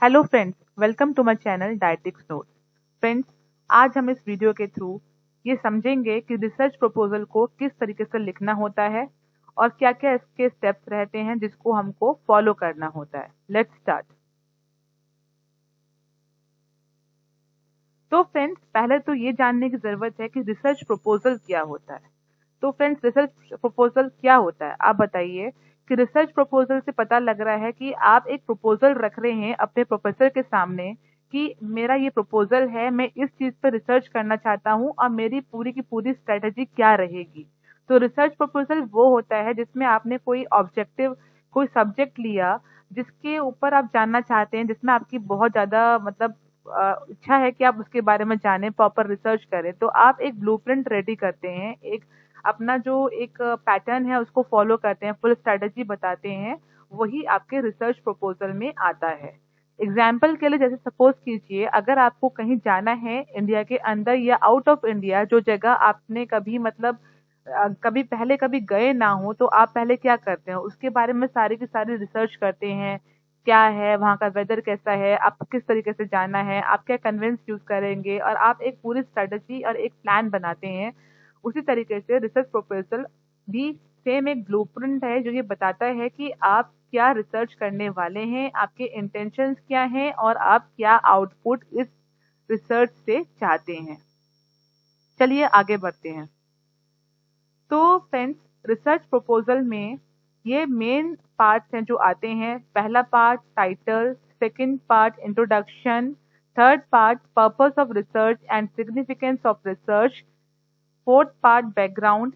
Hello friends, welcome to my channel dietetics notes. Friends, आज हम इस वीडियो के थ्रू ये समझेंगे कि रिसर्च प्रपोजल को किस तरीके से लिखना होता है और क्या-क्या इसके स्टेप्स रहते हैं जिसको हमको फॉलो करना होता है। Let's start. तो फ्रेंड्स, पहले तो ये जानने की जरूरत है कि रिसर्च प्रपोजल क्या होता है। तो फ्रेंड्स, रिसर्च प्रपोजल क्या होता है आप बताइए। कि रिसर्च प्रपोजल से पता लग रहा है कि आप एक प्रपोजल रख रहे हैं अपने प्रोफेसर के सामने कि मेरा ये प्रपोजल है, मैं इस चीज पर रिसर्च करना चाहता हूँ और मेरी पूरी की पूरी स्ट्रेटेजी क्या रहेगी। तो रिसर्च प्रपोजल वो होता है जिसमें आपने कोई ऑब्जेक्टिव, कोई सब्जेक्ट लिया जिसके ऊपर आप जानना चाहते हैं, जिसमें आपकी बहुत ज्यादा मतलब इच्छा है कि आप उसके बारे में जानें, प्रॉपर रिसर्च करें। तो आप एक ब्लूप्रिंट रेडी करते हैं, एक अपना जो एक पैटर्न है उसको फॉलो करते हैं, फुल स्ट्रेटेजी बताते हैं। वही आपके रिसर्च प्रपोजल में आता है। एग्जाम्पल के लिए जैसे सपोज कीजिए, अगर आपको कहीं जाना है इंडिया के अंदर या आउट ऑफ इंडिया, जो जगह आपने कभी मतलब कभी पहले कभी गए ना हो, तो आप पहले क्या करते हैं, उसके बारे में सारी की सारी रिसर्च करते हैं। क्या है वहाँ का वेदर, कैसा है, आपको किस तरीके से जाना है, आप क्या कन्वेंस यूज करेंगे, और आप एक पूरी स्ट्रेटजी और एक प्लान बनाते हैं। उसी तरीके से रिसर्च प्रपोजल भी सेम एक ब्लूप्रिंट है जो ये बताता है कि आप क्या रिसर्च करने वाले हैं, आपके इंटेंशंस क्या हैं और आप क्या आउटपुट इस रिसर्च से चाहते हैं। चलिए आगे बढ़ते हैं। तो फ्रेंड्स, रिसर्च प्रपोजल में ये मेन पार्ट्स हैं जो आते हैं। पहला part title, second part introduction, third part purpose of research and significance of research, fourth part background,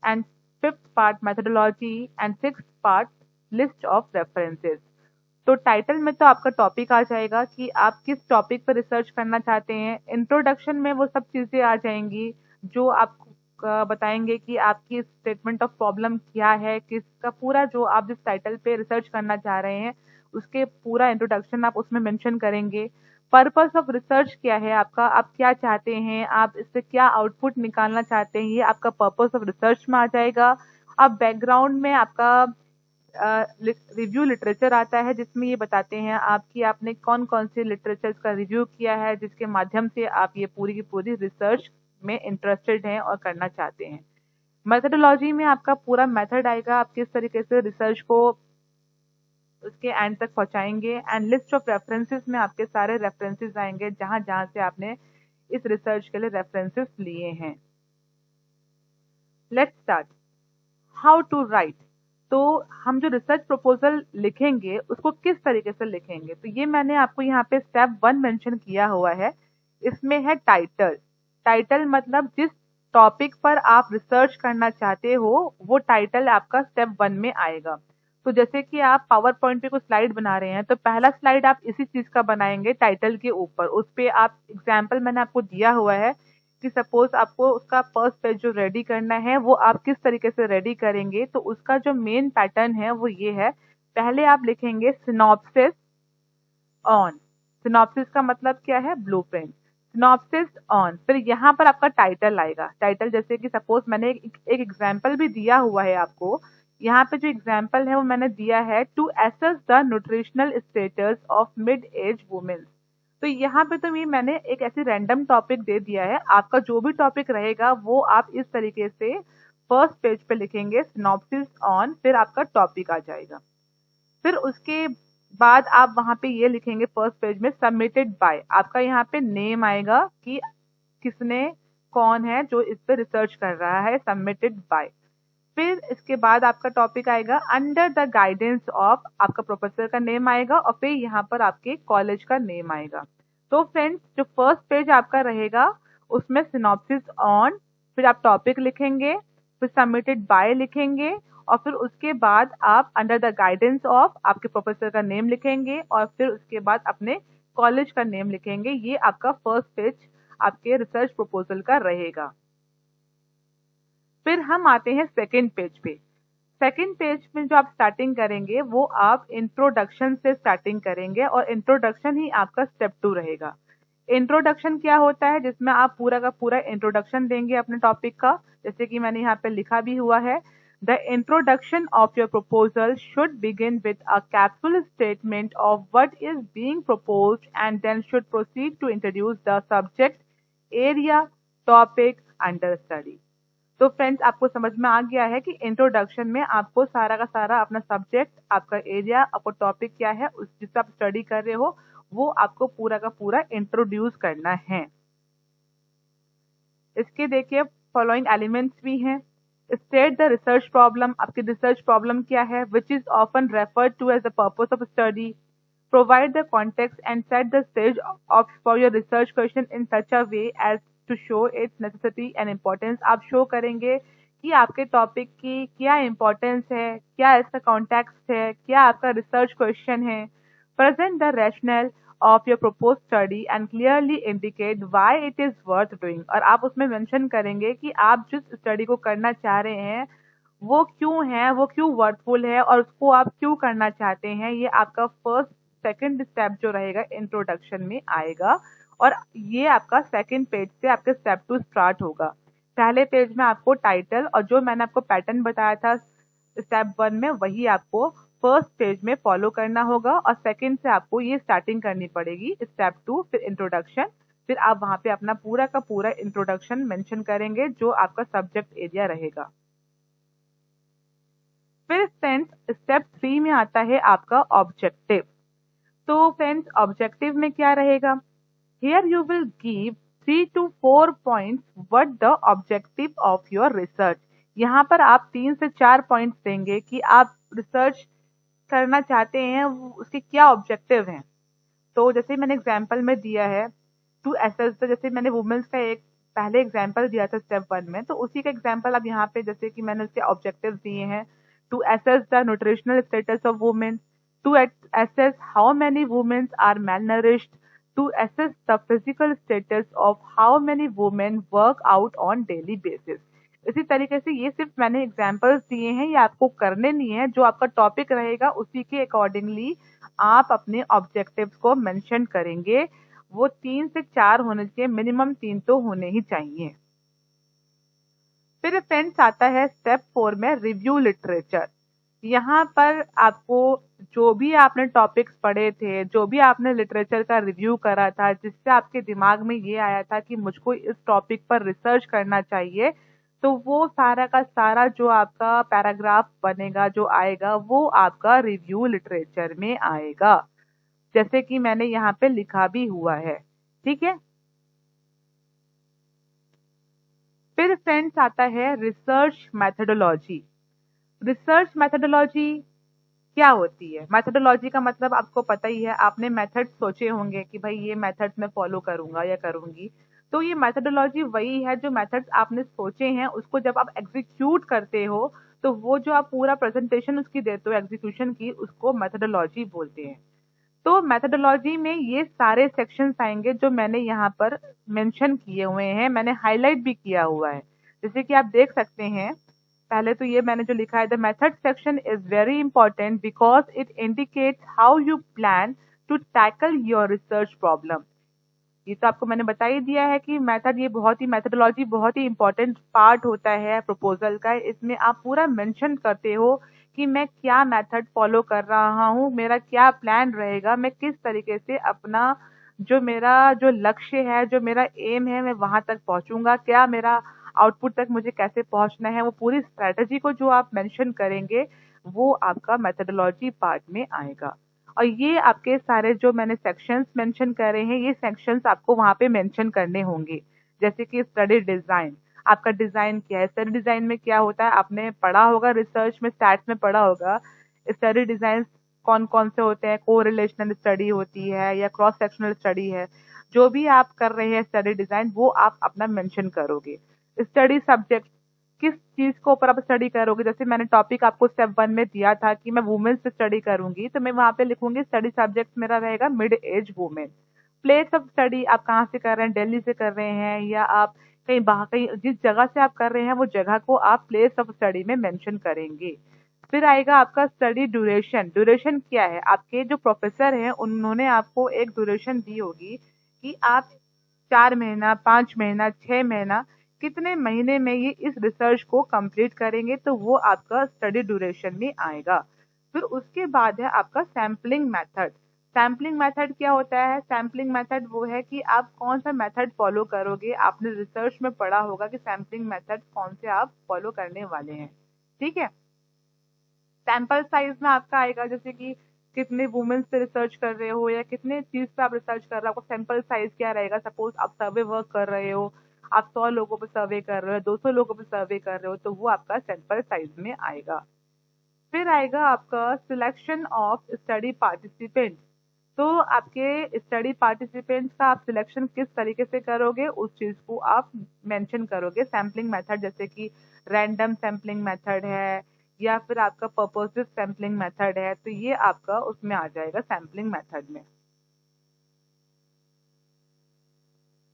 and fifth part methodology, and sixth part list of references. तो title में तो आपका टॉपिक आ जाएगा कि आप किस टॉपिक पर रिसर्च करना चाहते हैं। इंट्रोडक्शन में वो सब चीजें आ जाएंगी जो आप बताएंगे कि आपकी स्टेटमेंट ऑफ प्रॉब्लम क्या है, किसका पूरा जो आप जिस टाइटल पे रिसर्च करना चाह रहे हैं उसके पूरा इंट्रोडक्शन आप उसमें मेंशन करेंगे। पर्पस ऑफ रिसर्च क्या है आपका, आप क्या चाहते हैं, आप इससे क्या आउटपुट निकालना चाहते हैं, ये आपका पर्पस ऑफ रिसर्च में आ जाएगा। अब बैकग्राउंड में आपका रिव्यू लिटरेचर आता है जिसमें ये बताते हैं आपकी आपने कौन कौन से लिटरेचर्स का रिव्यू किया है जिसके माध्यम से आप ये पूरी की पूरी रिसर्च में इंटरेस्टेड हैं और करना चाहते हैं। मेथोडोलॉजी में आपका पूरा मेथड आएगा, आप किस तरीके से रिसर्च को उसके एंड तक पहुंचाएंगे। एंड लिस्ट ऑफ रेफरेंसेस में आपके सारे रेफरेंसेस आएंगे जहां जहां से आपने इस रिसर्च के लिए रेफरेंसेस लिए हैं। Let's start. How to write. तो हम जो रिसर्च प्रपोजल लिखेंगे उसको किस तरीके से लिखेंगे, तो ये मैंने आपको यहाँ पे स्टेप 1 मेंशन किया हुआ है। इसमें है टाइटल। टाइटल मतलब जिस टॉपिक पर आप रिसर्च करना चाहते हो वो टाइटल आपका स्टेप 1 में आएगा। तो जैसे कि आप पावर पॉइंट पे कोई स्लाइड बना रहे हैं तो पहला स्लाइड आप इसी चीज का बनाएंगे टाइटल के ऊपर। उस पे आप एग्जाम्पल मैंने आपको दिया हुआ है कि सपोज आपको उसका फर्स्ट पेज जो रेडी करना है वो आप किस तरीके से रेडी करेंगे। तो उसका जो मेन पैटर्न है वो ये है, पहले आप लिखेंगे सिनॉप्सिस ऑन। सिनॉप्सिस का मतलब क्या है, ब्लूप्रिंट। सिनॉप्सिस ऑन, फिर यहाँ पर आपका टाइटल आएगा। टाइटल जैसे कि सपोज मैंने एक एग्जाम्पल भी दिया हुआ है आपको। यहाँ पे जो एग्जाम्पल है वो मैंने दिया है, to assess the nutritional status of mid age women. तो यहाँ पे तो ये मैंने एक ऐसी रैंडम टॉपिक दे दिया है, आपका जो भी टॉपिक रहेगा वो आप इस तरीके से फर्स्ट पेज पे लिखेंगे सिनॉप्सिस ऑन, फिर आपका टॉपिक आ जाएगा। फिर उसके बाद आप वहां पे ये लिखेंगे फर्स्ट पेज में सबमिटेड बाय, आपका यहाँ पे नेम आएगा कि किसने, कौन है जो इस पे रिसर्च कर रहा है, सबमिटेड बाय। फिर इसके बाद आपका टॉपिक आएगा अंडर द गाइडेंस ऑफ, आपका प्रोफेसर का नेम आएगा और फिर यहाँ पर आपके कॉलेज का नेम आएगा। तो फ्रेंड्स, जो फर्स्ट पेज आपका रहेगा उसमें सिनॉप्सिस ऑन, फिर आप टॉपिक लिखेंगे, फिर सबमिटेड बाय लिखेंगे और फिर उसके बाद आप अंडर द गाइडेंस ऑफ आपके प्रोफेसर का नेम लिखेंगे और फिर उसके बाद अपने कॉलेज का नेम लिखेंगे। ये आपका फर्स्ट पेज आपके रिसर्च प्रपोजल का रहेगा। फिर हम आते हैं सेकेंड पेज पे। सेकेंड पेज में जो आप स्टार्टिंग करेंगे वो आप इंट्रोडक्शन से स्टार्टिंग करेंगे और इंट्रोडक्शन ही आपका स्टेप 2 रहेगा। इंट्रोडक्शन क्या होता है, जिसमें आप पूरा का पूरा इंट्रोडक्शन देंगे अपने टॉपिक का, जैसे कि मैंने यहाँ पे लिखा भी हुआ है। The introduction of your proposal should begin with a capsule statement of what is being proposed and then should proceed to introduce the subject, area, topic under study. तो फ्रेंड्स आपको समझ में आ गया है कि इंट्रोडक्शन में आपको सारा का सारा अपना सब्जेक्ट, आपका एरिया, आपको टॉपिक क्या है, उस जिससे आप स्टडी कर रहे हो, वो आपको पूरा का पूरा इंट्रोड्यूस करना है। इसके देखिए फॉलोइंग एलिमेंट्स भी हैं। स्टेट द रिसर्च प्रॉब्लम, आपकी रिसर्च प्रॉब्लम क्या है, which is often referred to as the purpose of study. Provide the context and set the stage of for your research question in such a way as to show its necessity and importance. आप show करेंगे कि आपके topic की क्या importance है, क्या इसका context है, क्या आपका रिसर्च क्वेश्चन है। Present the rational of your proposed study and clearly indicate why it is worth doing। और आप उसमें मेंशन करेंगे कि आप जिस स्टडी को करना चाह रहे हैं वो क्यों है, वो क्यों वर्थफुल है और उसको आप क्यों करना चाहते हैं। ये आपका फर्स्ट सेकंड स्टेप जो रहेगा इंट्रोडक्शन में आएगा और ये आपका सेकंड पेज से आपके स्टेप 2 स्टार्ट होगा। पहले पेज में आपको टाइटल और जो मैंने आपको पैटर्न बताया था स्टेप 1 में वही आपको फर्स्ट पेज में फॉलो करना होगा और सेकंड से आपको ये स्टार्टिंग करनी पड़ेगी स्टेप 2, फिर इंट्रोडक्शन, फिर आप वहां पे अपना पूरा का पूरा इंट्रोडक्शन मेंशन करेंगे जो आपका सब्जेक्ट एरिया रहेगा। फिर फ्रेंड्स स्टेप 3 में आता है आपका ऑब्जेक्टिव। तो फ्रेंड्स ऑब्जेक्टिव में क्या रहेगा, here you will give 3 to 4 points what the objective of your research। यहाँ पर आप 3 से 4 पॉइंट्स देंगे कि आप रिसर्च करना चाहते हैं उसके क्या ऑब्जेक्टिव हैं। तो जैसे मैंने एग्जांपल में दिया है टू एसेस, जैसे मैंने वुमेन्स का एक पहले एग्जांपल दिया था स्टेप 1 में, तो उसी का एग्जांपल अब यहाँ पे जैसे कि मैंने उसके ऑब्जेक्टिव दिए हैं। To assess the nutritional status of women, to assess how many women are malnourished, to assess the physical status of how many women work out on daily basis। इसी तरीके से ये सिर्फ मैंने एग्जांपल्स दिए हैं, ये आपको करने नहीं है, जो आपका टॉपिक रहेगा उसी के अकॉर्डिंगली आप अपने ऑब्जेक्टिव्स को मेंशन करेंगे। वो 3 से 4 होने चाहिए, मिनिमम 3 तो होने ही चाहिए। फिर फ्रेंड्स आता है स्टेप 4 में रिव्यू लिटरेचर। यहाँ पर आपको जो भी आपने टॉपिक्स पढ़े थे, जो भी आपने लिटरेचर का रिव्यू करा था, जिससे आपके दिमाग में ये आया था कि मुझको इस टॉपिक पर रिसर्च करना चाहिए, तो वो सारा का सारा जो आपका पैराग्राफ बनेगा, जो आएगा, वो आपका रिव्यू लिटरेचर में आएगा, जैसे कि मैंने यहाँ पे लिखा भी हुआ है। ठीक है। फिर फ्रेंड्स आता है रिसर्च मैथडोलॉजी। रिसर्च मैथडोलॉजी क्या होती है? मैथडोलॉजी का मतलब आपको पता ही है, आपने मेथड सोचे होंगे कि भाई ये मेथड मैं फॉलो करूंगा या करूंगी। तो ये मैथडोलॉजी वही है जो मेथड्स आपने सोचे हैं, उसको जब आप एग्जीक्यूट करते हो तो वो जो आप पूरा प्रेजेंटेशन उसकी देते हो एग्जीक्यूशन की, उसको मैथडोलॉजी बोलते हैं। तो मैथडोलॉजी में ये सारे सेक्शंस आएंगे जो मैंने यहाँ पर मेंशन किए हुए हैं, मैंने हाईलाइट भी किया हुआ है, जैसे कि आप देख सकते हैं। पहले तो ये मैंने जो लिखा है, the method section is very important because it indicates how you plan to tackle your research problem. ये तो आपको मैंने बता ही दिया है कि मेथड, ये बहुत ही मैथडोलॉजी बहुत ही इंपॉर्टेंट पार्ट होता है प्रपोजल का। इसमें आप पूरा मेंशन करते हो कि मैं क्या मेथड फॉलो कर रहा हूँ, मेरा क्या प्लान रहेगा, मैं किस तरीके से अपना जो मेरा जो लक्ष्य है, जो मेरा एम है, मैं वहां तक पहुंचूंगा, क्या मेरा आउटपुट तक मुझे कैसे पहुंचना है, वो पूरी स्ट्रेटेजी को जो आप मेंशन करेंगे वो आपका मेथडोलॉजी पार्ट में आएगा। और ये आपके सारे जो मैंने सेक्शंस मेंशन करे हैं, ये सेक्शंस आपको वहां पे मेंशन करने होंगे। जैसे कि स्टडी डिजाइन, आपका डिजाइन क्या है, स्टडी डिजाइन में क्या होता है, आपने पढ़ा होगा रिसर्च में, स्टैट्स में पढ़ा होगा स्टडी डिजाइन कौन कौन से होते हैं, को रिलेशनल स्टडी होती है या क्रॉस सेक्शनल स्टडी है। जो भी आप कर रहे हैं स्टडी डिजाइन, वो आप अपना मेंशन करोगे। स्टडी सब्जेक्ट, किस चीज के ऊपर आप स्टडी करोगे, जैसे मैंने टॉपिक आपको स्टेप 1 में दिया था कि मैं वुमेन्स पे स्टडी करूंगी, तो मैं वहां पे लिखूंगी स्टडी सब्जेक्ट मेरा रहेगा mid age women. Place of study, आप कहाँ से कर रहे हैं, दिल्ली से कर रहे हैं या आप कहीं बाहर, कहीं जिस जगह से आप कर रहे हैं वो जगह को आप प्लेस ऑफ स्टडी में मेंशन करेंगे। फिर आएगा आपका स्टडी ड्यूरेशन। ड्यूरेशन क्या है, आपके जो प्रोफेसर हैं उन्होंने आपको एक ड्यूरेशन दी होगी कि आप 4 महीना, 5 महीना, 6 महीना कितने महीने में ये इस रिसर्च को कंप्लीट करेंगे, तो वो आपका स्टडी ड्यूरेशन में आएगा। फिर उसके बाद है आपका सैम्पलिंग मेथड। सैम्पलिंग मेथड क्या होता है? सैम्पलिंग मेथड वो है कि आप कौन सा मेथड फॉलो करोगे। आपने रिसर्च में पढ़ा होगा कि सैम्पलिंग मेथड कौन से आप फॉलो करने वाले हैं, ठीक है। सैंपल साइज में आपका आएगा, जैसे कि कितने वुमेन्स पे रिसर्च कर रहे हो या कितने चीज पे आप रिसर्च कर रहे हो, आपका सैंपल साइज क्या रहेगा। सपोज आप सर्वे वर्क कर रहे हो, आप 100 लोगों पे सर्वे कर रहे हो, 200 लोगों पे सर्वे कर रहे हो, तो वो आपका सैंपल साइज में आएगा। फिर आएगा आपका सिलेक्शन ऑफ स्टडी पार्टिसिपेंट। तो आपके स्टडी पार्टिसिपेंट्स का आप सिलेक्शन किस तरीके से करोगे, उस चीज को आप मेंशन करोगे। सैम्पलिंग मेथड जैसे कि रैंडम सैम्पलिंग मेथड है या फिर आपका पर्पसिव सैम्पलिंग मेथड है, तो ये आपका उसमें आ जाएगा सैम्पलिंग मेथड में।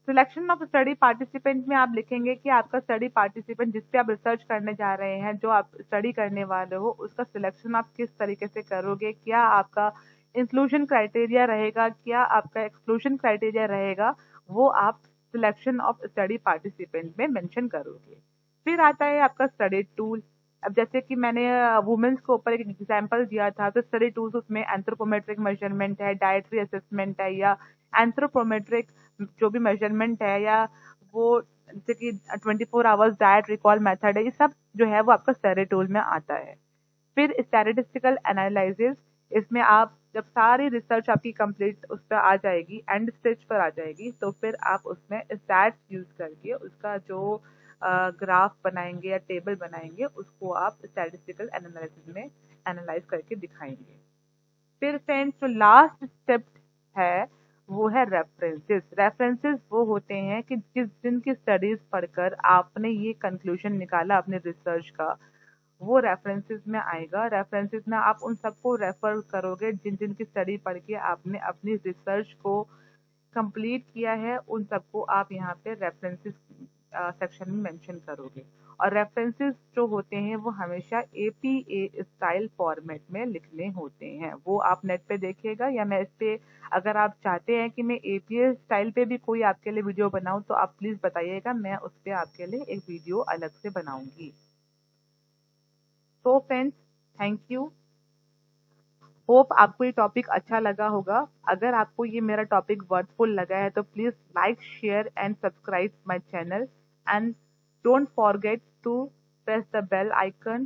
सिलेक्शन ऑफ स्टडी पार्टिसिपेंट में आप लिखेंगे कि आपका स्टडी पार्टिसिपेंट जिस पे आप रिसर्च करने जा रहे हैं, जो आप स्टडी करने वाले हो, उसका सिलेक्शन आप किस तरीके से करोगे। क्या आपका इंक्लूजन क्राइटेरिया रहेगा, क्या आपका एक्सक्लूजन क्राइटेरिया रहेगा, वो आप सिलेक्शन ऑफ स्टडी पार्टिसिपेंट में मेंशन करोगे। फिर आता है आपका स्टडी टूल। अब जैसे कि मैंने वुमेन्स के ऊपर एक एग्जांपल दिया था, तो स्टडी टूल्स उसमें एंथ्रोपोमेट्रिक मेजरमेंट है, डाइटरी असेसमेंट है, या एंथ्रोपोमेट्रिक जो भी मेजरमेंट है, या वो जैसे कि 24 आवर्स डाइट रिकॉल मेथड है, ये सब जो है वो आपका स्टडी टूल में आता है। फिर स्टैटिस्टिकल एनालिसिस, इसमें आप जब सारी रिसर्च आपकी कंप्लीट उस पर आ जाएगी, एंड स्टेज पर आ जाएगी, तो फिर आप उसमें स्टैट्स यूज करके उसका जो ग्राफ बनाएंगे या टेबल बनाएंगे, उसको आप स्टैटिस्टिकल एनालिसिस में एनालाइज करके दिखाएंगे। फिर फ्रेंड्स जो लास्ट स्टेप है वो है रेफरेंसेस। रेफरेंसेस वो होते हैं कि जिनकी स्टडीज पढ़कर आपने ये कंक्लूजन निकाला अपने रिसर्च का, वो रेफरेंसेस में आएगा। रेफरेंसेस में आप उन सबको रेफर करोगे जिन जिन की स्टडी पढ़ के आपने अपनी रिसर्च को कंप्लीट किया है, उन सबको आप यहाँ पे रेफरेंसेस सेक्शन में मेंशन करोगे। और रेफरेंसेस जो होते हैं वो हमेशा एपीए स्टाइल फॉर्मेट में लिखने होते हैं। वो आप नेट पे देखिएगा, या मैं इस पे, अगर आप चाहते हैं कि मैं एपीए स्टाइल पे भी कोई आपके लिए वीडियो बनाऊं, तो आप प्लीज बताइएगा, मैं उस पे आपके लिए एक वीडियो अलग से बनाऊंगी। तो फ्रेंड्स, थैंक यू। होप आपको ये टॉपिक अच्छा लगा होगा। अगर आपको ये मेरा टॉपिक वर्थफुल लगा है तो please like, share and subscribe my channel, and don't forget to press the bell icon.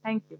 Thank you.